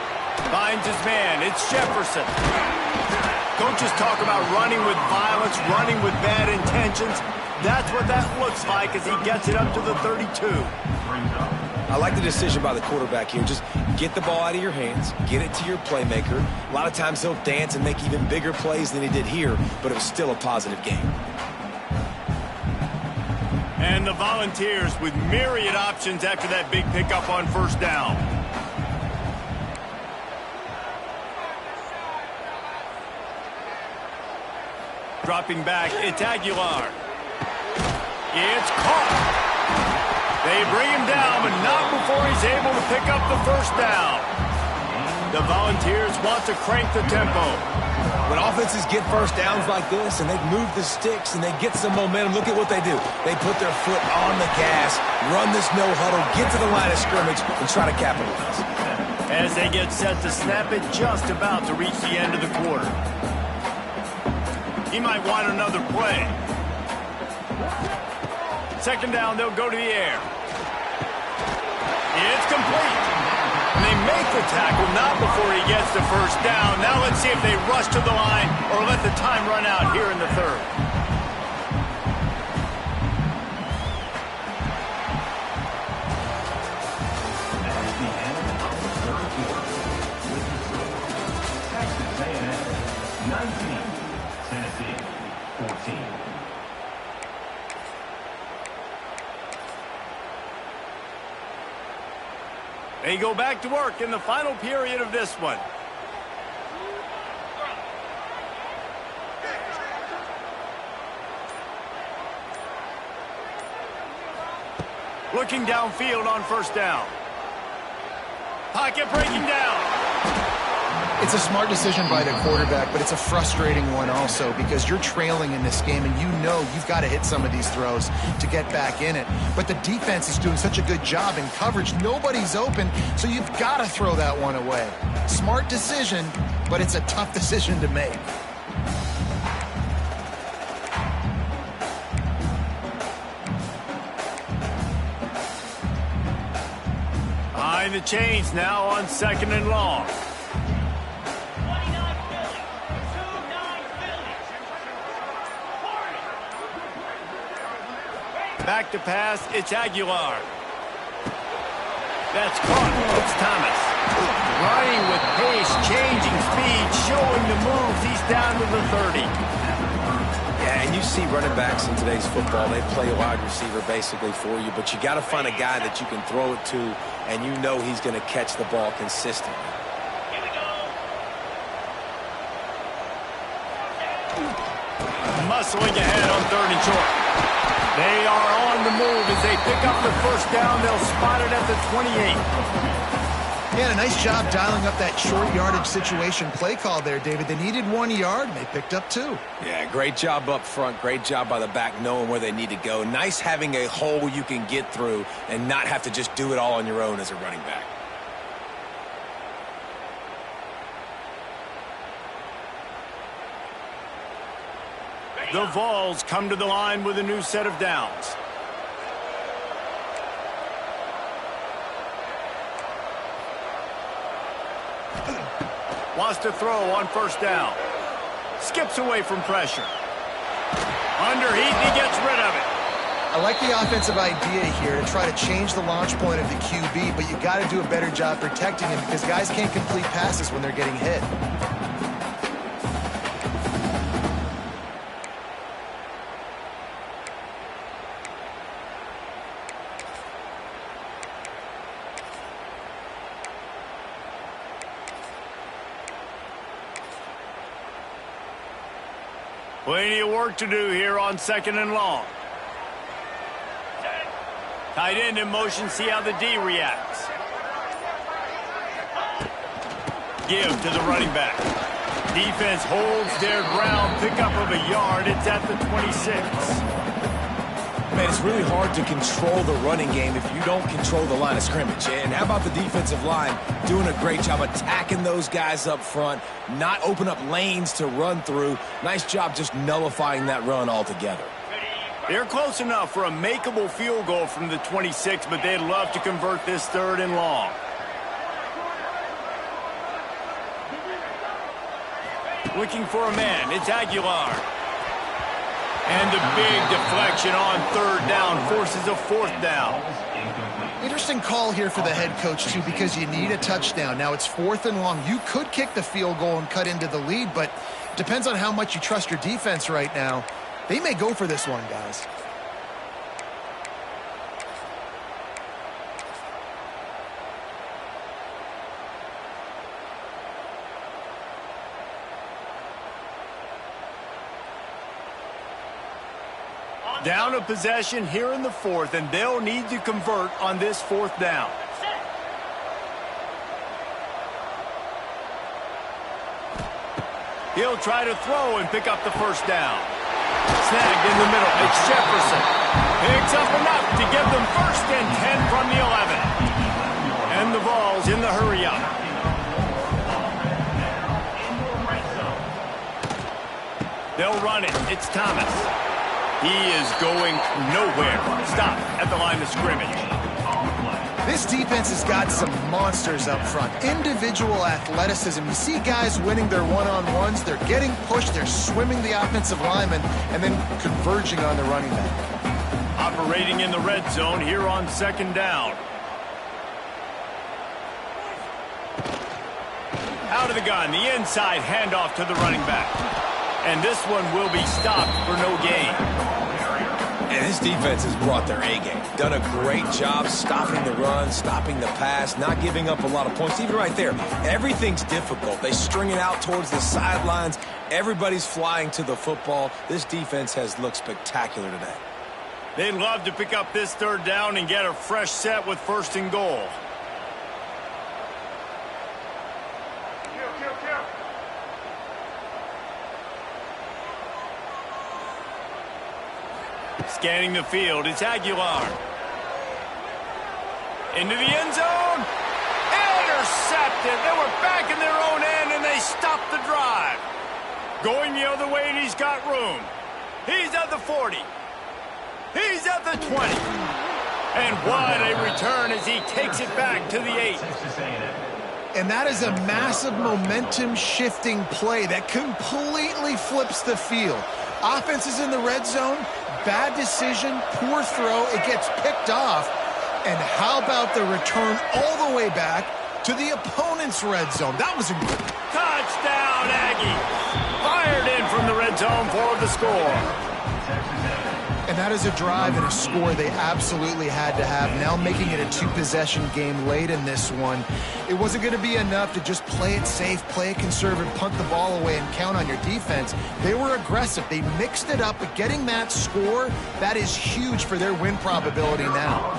Finds his man. It's Jefferson. Coaches talk about running with violence, running with bad intentions. That's what that looks like as he gets it up to the 32. I like the decision by the quarterback here. Just get the ball out of your hands, get it to your playmaker. A lot of times he'll dance and make even bigger plays than he did here, but it was still a positive game. And the Volunteers with myriad options after that big pickup on first down. Dropping back, it's Aguilar. It's caught. They bring him down, but not before he's able to pick up the first down. The Volunteers want to crank the tempo. When offenses get first downs like this and they move the sticks and they get some momentum, look at what they do. They put their foot on the gas, run this no huddle, get to the line of scrimmage, and try to capitalize. As they get set to snap it, just about to reach the end of the quarter. He might want another play. Second down, they'll go to the air. It's complete. And they make the tackle, not before he gets the first down. Now let's see if they rush to the line or let the time run out here in the third. They go back to work in the final period of this one. Looking downfield on first down. Pocket breaking down. It's a smart decision by the quarterback, but it's a frustrating one also because you're trailing in this game and you know you've got to hit some of these throws to get back in it. But the defense is doing such a good job in coverage. Nobody's open, so you've got to throw that one away. Smart decision, but it's a tough decision to make. Behind the chains now on second and long. Back to pass, it's Aguilar. That's caught, it's Thomas. Running with pace, changing speed, showing the moves. He's down to the 30. Yeah, and you see running backs in today's football, they play a wide receiver basically for you, but you got to find a guy that you can throw it to, and you know he's going to catch the ball consistently. Muscling ahead on third and short. They are on the move as they pick up the first down. They'll spot it at the 28. Yeah, a nice job dialing up that short yardage situation play call there, David. They needed 1 yard, and they picked up 2. Yeah, great job up front. Great job by the back knowing where they need to go. Nice having a hole you can get through and not have to just do it all on your own as a running back. The Vols come to the line with a new set of downs. Wants to throw on first down. Skips away from pressure. Underheat, and he gets rid of it. I like the offensive idea here to try to change the launch point of the QB, but you got to do a better job protecting him because guys can't complete passes when they're getting hit. Plenty of work to do here on second and long. Tight end in motion, see how the D reacts. Give to the running back. Defense holds their ground, pickup of a yard. It's at the 26. Man, it's really hard to control the running game if you don't control the line of scrimmage. And how about the defensive line doing a great job attacking those guys up front, not open up lanes to run through. Nice job just nullifying that run altogether. They're close enough for a makeable field goal from the 26, but they'd love to convert this third and long. Looking for a man. It's Aguilar. And the big deflection on third down forces a fourth down. Interesting call here for the head coach, too, because you need a touchdown. Now it's 4th and long. You could kick the field goal and cut into the lead, but it depends on how much you trust your defense right now. They may go for this one, guys. Down a possession here in the 4th, and they'll need to convert on this 4th down. He'll try to throw and pick up the first down. Snagged in the middle. It's Jefferson. Picks up enough to give them 1st and 10 from the 11. And the ball's in the hurry up. They'll run it. It's Thomas. He is going nowhere. Stop at the line of scrimmage. This defense has got some monsters up front. Individual athleticism. You see guys winning their one-on-ones. They're getting pushed. They're swimming the offensive lineman and then converging on the running back. Operating in the red zone here on 2nd down. Out of the gun. The inside handoff to the running back. And this one will be stopped for no gain. And this defense has brought their A-game. Done a great job stopping the run, stopping the pass, not giving up a lot of points. Even right there, everything's difficult. They string it out towards the sidelines. Everybody's flying to the football. This defense has looked spectacular today. They'd love to pick up this 3rd down and get a fresh set with 1st and goal. Scanning the field, it's Aguilar. Into the end zone. Intercepted. They were back in their own end, and they stopped the drive. Going the other way, and he's got room. He's at the 40. He's at the 20. And what a return as he takes it back to the 8. And that is a massive momentum-shifting play that completely flips the field. Offense is in the red zone. Bad decision, poor throw. It gets picked off. And how about the return all the way back to the opponent's red zone? That was a touchdown, Aggie. Fired in from the red zone for the score. And that is a drive and a score they absolutely had to have. Now making it a 2-possession game late in this one. It wasn't going to be enough to just play it safe, play it conservative, punt the ball away, and count on your defense. They were aggressive. They mixed it up, but getting that score, that is huge for their win probability now.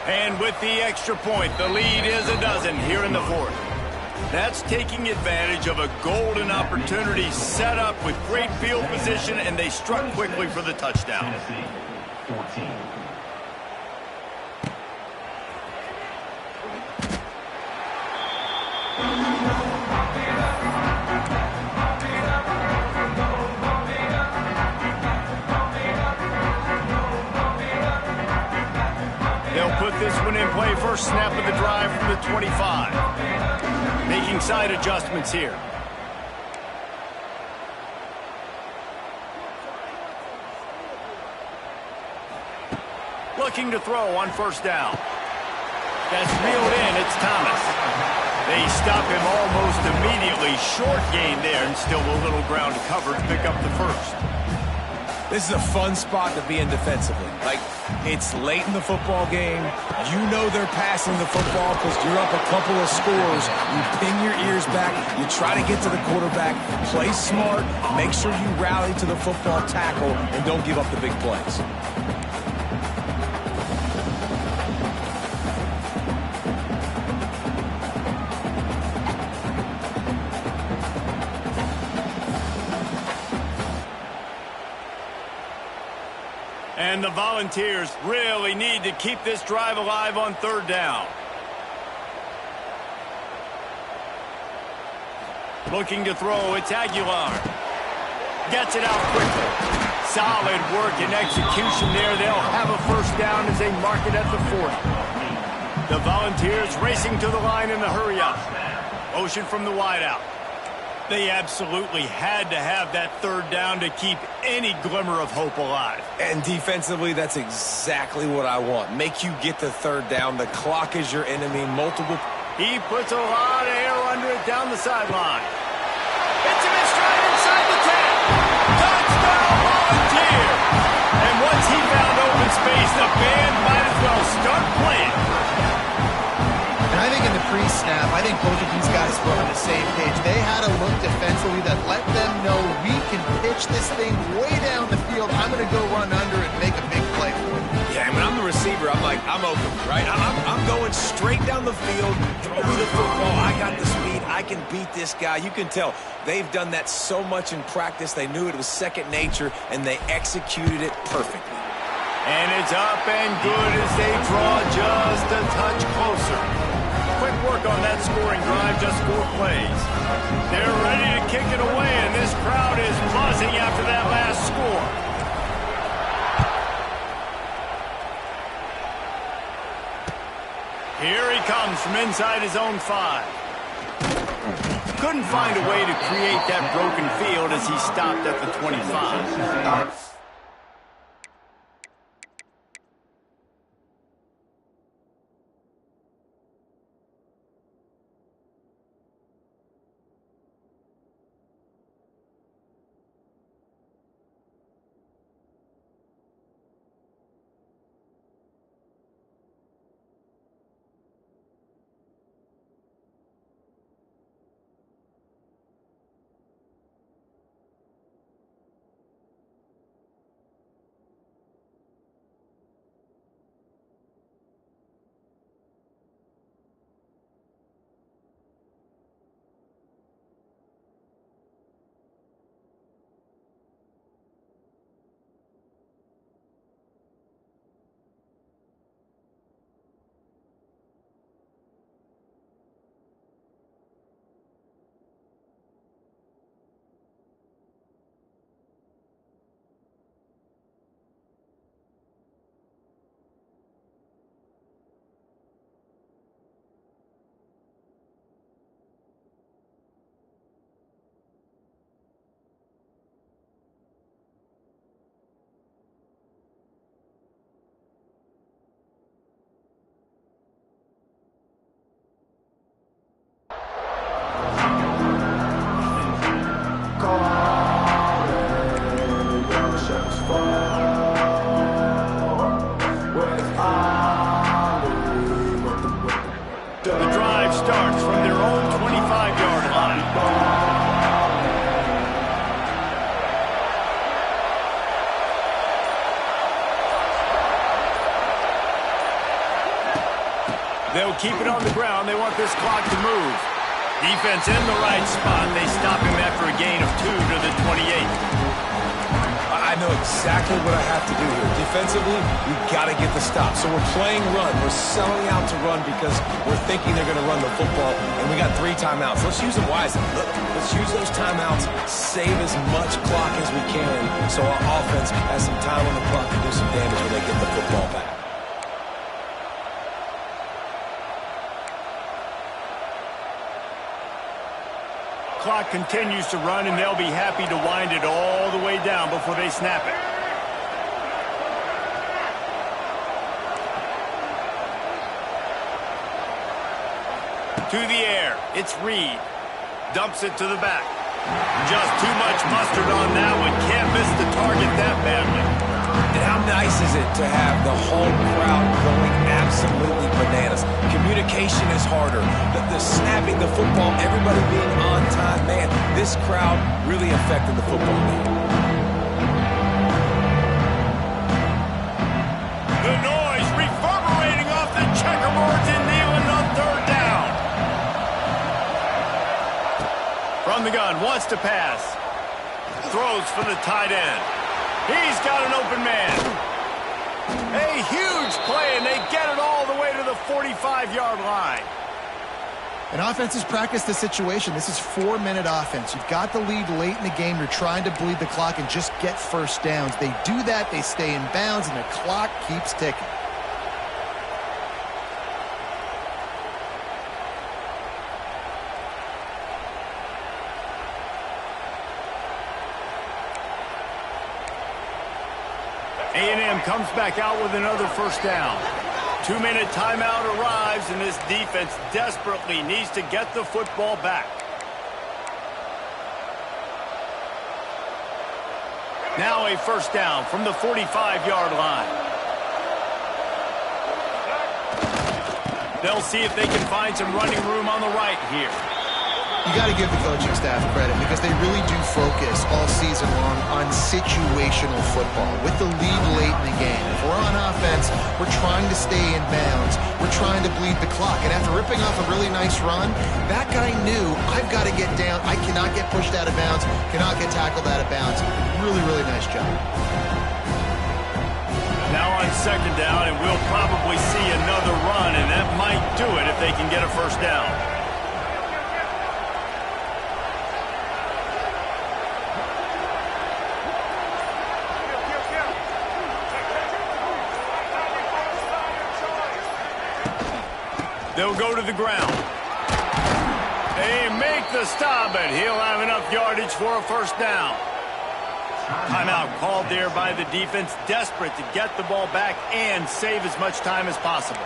And with the extra point, the lead is a dozen here in the 4th. That's taking advantage of a golden opportunity set up with great field position, and they struck quickly for the touchdown. They'll put this one in play. First snap of the drive from the 25. Making side adjustments here. Looking to throw on 1st down. That's reeled in. It's Thomas. They stop him almost immediately. Short gain there, and still a little ground to cover to pick up the 1st. This is a fun spot to be in defensively. Like, it's late in the football game. You know they're passing the football because you're up a couple of scores. You pin your ears back. You try to get to the quarterback. Play smart. Make sure you rally to the football tackle and don't give up the big plays. And the Volunteers really need to keep this drive alive on 3rd down. Looking to throw, it's Aguilar. Gets it out quickly. Solid work and execution there. They'll have a 1st down as they mark it at the 40. The Volunteers racing to the line in the hurry up. Motion from the wideout. They absolutely had to have that third down to keep any glimmer of hope alive. And defensively, that's exactly what I want. Make you get the third down. The clock is your enemy. Multiple. He puts a lot of air under it down the sideline. Hits him in stride inside the 10. Touchdown, Volunteer! And once he found open space, the band might as well start playing. And I think in the pre-snap, I think both of these guys were on the same page. They had a look defensively that let them know we can pitch this thing way down the field. I'm going to go run under and make a big play for it. Yeah, when I'm the receiver, I'm like, I'm open, right? I'm going straight down the field, throw me the football. I got the speed. I can beat this guy. You can tell they've done that so much in practice. They knew it was second nature, and they executed it perfectly. And it's up and good as they draw just a touch closer. Quick work on that scoring drive, just 4 plays. They're ready to kick it away, and this crowd is buzzing after that last score. Here he comes from inside his own 5. Couldn't find a way to create that broken field as he stopped at the 25. They'll keep it on the ground. They want this clock to move. Defense in the right spot. They stop him after a gain of 2 to the 28. I know exactly what I have to do here. Defensively, we've got to get the stop. So we're playing run. We're selling out to run because we're thinking they're going to run the football, and we got 3 timeouts. Let's use them wisely. Let's use those timeouts, save as much clock as we can so our offense has some time on the clock to do some damage when they get the football back. Clock continues to run, and they'll be happy to wind it all the way down before they snap it. To the air, it's Reed. Dumps it to the back. Just too much mustard on that one. Can't miss the target that badly. And how nice is it to have the home crowd going absolutely bananas? Communication is harder. The snapping the football, everybody being on time. Man, this crowd really affected the football game. The noise reverberating off the checkerboards in Neyland on 3rd down. From the gun, wants to pass. Throws for the tight end. He's got an open man. A huge play, and they get it all the way to the 45-yard line. And offenses practice the situation. This is 4-minute offense. You've got the lead late in the game. You're trying to bleed the clock and just get first downs. They do that, they stay in bounds, and the clock keeps ticking. comes back out with another first down. 2-minute timeout arrives, and this defense desperately needs to get the football back. Now a first down from the 45-yard line. They'll see if they can find some running room on the right here. You got to give the coaching staff credit because they really do focus all season long on situational football with the lead late in the game. If we're on offense, we're trying to stay in bounds. We're trying to bleed the clock. And after ripping off a really nice run, that guy knew, I've got to get down. I cannot get pushed out of bounds, cannot get tackled out of bounds. Really, really nice job. Now on second down, and we'll probably see another run, and that might do it if they can get a first down. They'll go to the ground. They make the stop, but he'll have enough yardage for a first down. Timeout called there by the defense, desperate to get the ball back and save as much time as possible.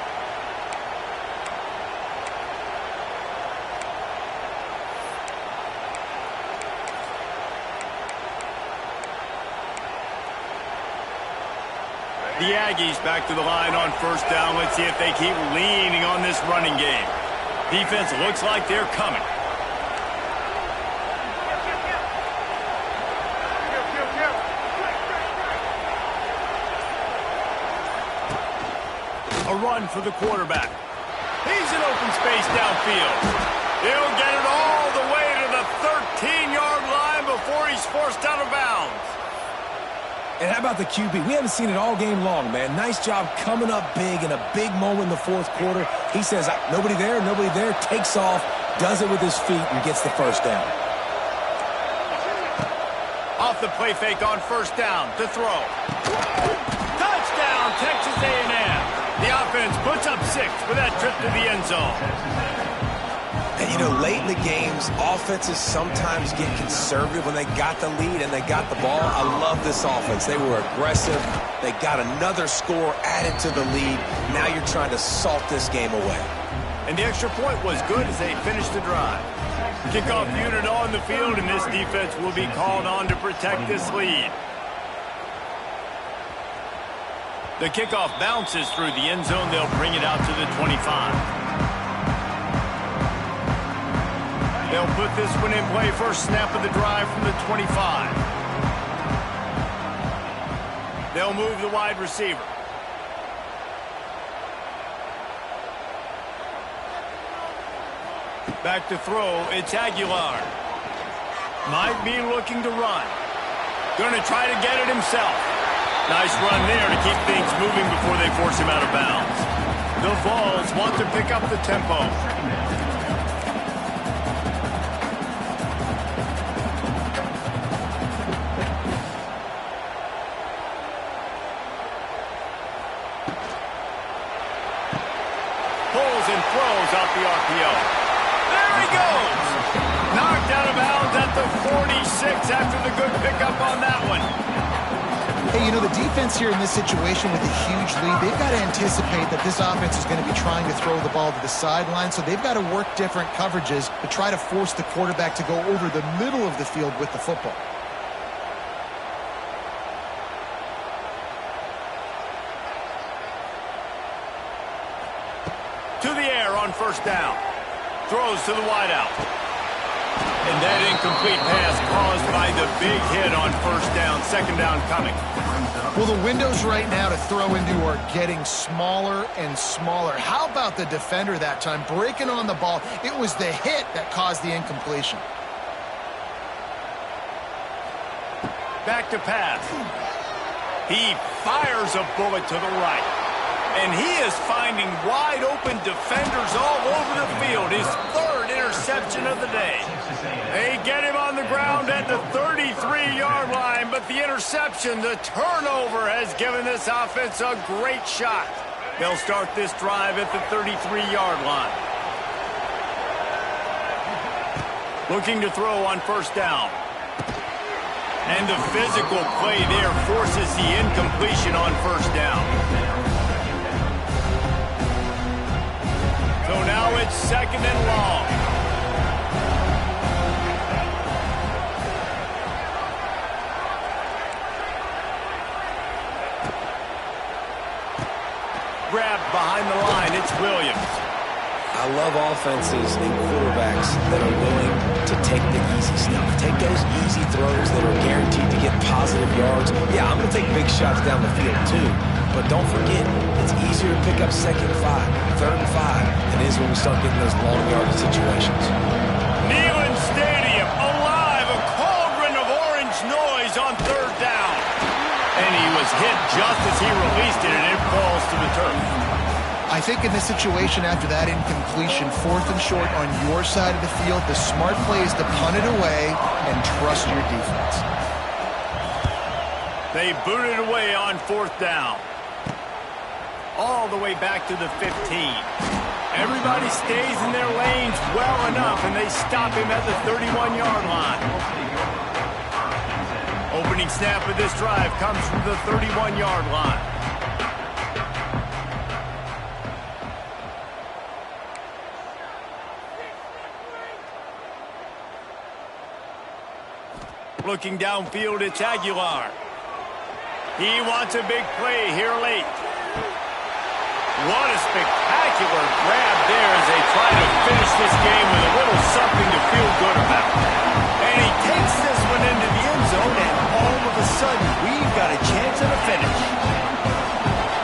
The Aggies back to the line on first down. Let's see if they keep leaning on this running game. Defense looks like they're coming. A run for the quarterback. He's in open space downfield. He'll get it all the way to the 13-yard line before he's forced out of bounds. And how about the QB? We haven't seen it all game long, man. Nice job coming up big in a big moment in the fourth quarter. He says, nobody there, takes off, does it with his feet, and gets the first down. Off the play fake on first down to throw. Touchdown, Texas A&M. The offense puts up 6 with that trip to the end zone. And, you know, late in the games, offenses sometimes get conservative when they got the lead and they got the ball. I love this offense. They were aggressive. They got another score added to the lead. Now you're trying to salt this game away. And the extra point was good as they finished the drive. Kickoff unit on the field, and this defense will be called on to protect this lead. The kickoff bounces through the end zone. They'll bring it out to the 25. They'll put this one in play. First snap of the drive from the 25. They'll move the wide receiver. Back to throw. It's Aguilar. Might be looking to run. Going to try to get it himself. Nice run there to keep things moving before they force him out of bounds. The Vols want to pick up the tempo. Pulls and throws out the RPO. There he goes! Knocked out of bounds at the 46 after the good pickup on that one. Hey, you know, the defense here in this situation with a huge lead, they've got to anticipate that this offense is going to be trying to throw the ball to the sideline, so they've got to work different coverages to try to force the quarterback to go over the middle of the field with the football. To the air on first down. Throws to the wideout. And that incomplete pass caused by the big hit on first down. Second down coming. Well, the windows right now to throw into are getting smaller and smaller. How about the defender that time breaking on the ball? It was the hit that caused the incompletion. Back to pass. He fires a bullet to the right. And he is finding wide-open defenders all over the field. His third interception of the day. They get him on the ground at the 33-yard line, but the interception, the turnover, has given this offense a great shot. They'll start this drive at the 33-yard line. Looking to throw on first down. And the physical play there forces the incompletion on first down. So now it's 2nd and long. Grabbed behind the line, it's Williams. I love offenses and quarterbacks that are willing to take the easy stuff. Take those easy throws that are guaranteed to get positive yards. Yeah, I'm going to take big shots down the field too. But don't forget, it's easier to pick up 2nd and 5, 3rd and 5 than it is when we start getting those long yardage situations. Neyland Stadium, alive, a cauldron of orange noise on 3rd down. And he was hit just as he released it, and it falls to the turf. I think in this situation after that incompletion, 4th and short on your side of the field, the smart play is to punt it away and trust your defense. They boot it away on 4th down. All the way back to the 15. Everybody stays in their lanes well enough, and they stop him at the 31-yard line. Opening snap of this drive comes from the 31-yard line. Looking downfield, it's Aguilar. He wants a big play here late. What a spectacular grab there as they try to finish this game with a little something to feel good about. And he takes this one into the end zone, and all of a sudden, we've got a chance at a finish.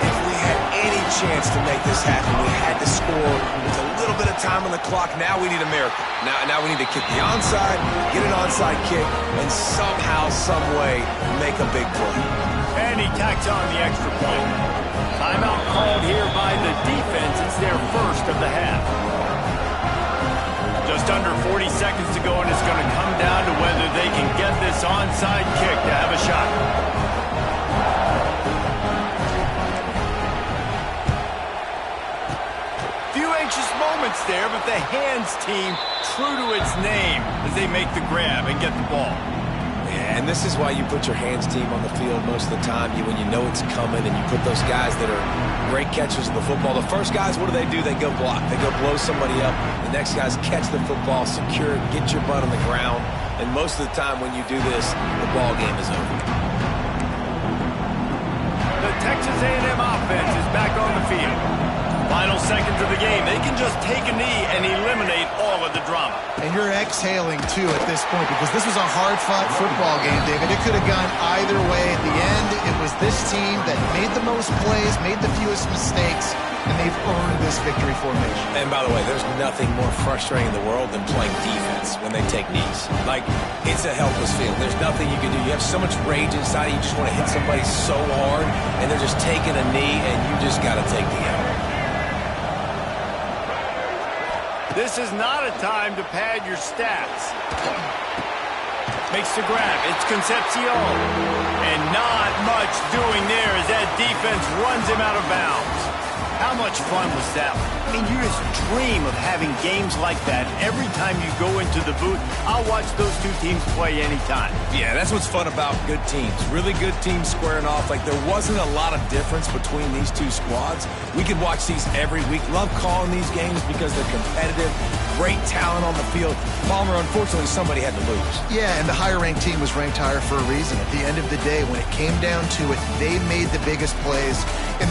If we had any chance to make this happen, we had to score with a little bit of time on the clock. Now we need a miracle. Now we need to kick the onside, get an onside kick, and somehow, some way, make a big play. And he tacks on the extra point. Timeout called here by the defense. It's their first of the half. Just under 40 seconds to go, and it's going to come down to whether they can get this onside kick to have a shot. Few anxious moments there, but the hands team true to its name as they make the grab and get the ball. Yeah, and this is why you put your hands team on the field most of the time. When you know it's coming, and you put those guys that are great catchers of the football. The first guys, what do? They go block. They go blow somebody up. The next guys catch the football, secure it, get your butt on the ground. And most of the time when you do this, the ball game is over. The Texas A&M offense is back on the field. Final seconds of the game. They can just take a knee and eliminate all of the drama. And you're exhaling, too, at this point, because this was a hard-fought football game, David. It could have gone either way. At the end, it was this team that made the most plays, made the fewest mistakes, and they've earned this victory formation. And by the way, there's nothing more frustrating in the world than playing defense when they take knees. Like, it's a helpless feeling. There's nothing you can do. You have so much rage inside you. You just want to hit somebody so hard, and they're just taking a knee, and you just got to take the L. This is not a time to pad your stats. Makes the grab. It's Concepcion. And not much doing there as that defense runs him out of bounds. How much fun was that? I mean, you just dream of having games like that every time you go into the booth. I'll watch those two teams play anytime. Yeah, that's what's fun about good teams. Really good teams squaring off. Like, there wasn't a lot of difference between these two squads. We could watch these every week. Love calling these games because they're competitive. Great talent on the field. Palmer, unfortunately, somebody had to lose. Yeah, and the higher-ranked team was ranked higher for a reason. At the end of the day, when it came down to it, they made the biggest plays in the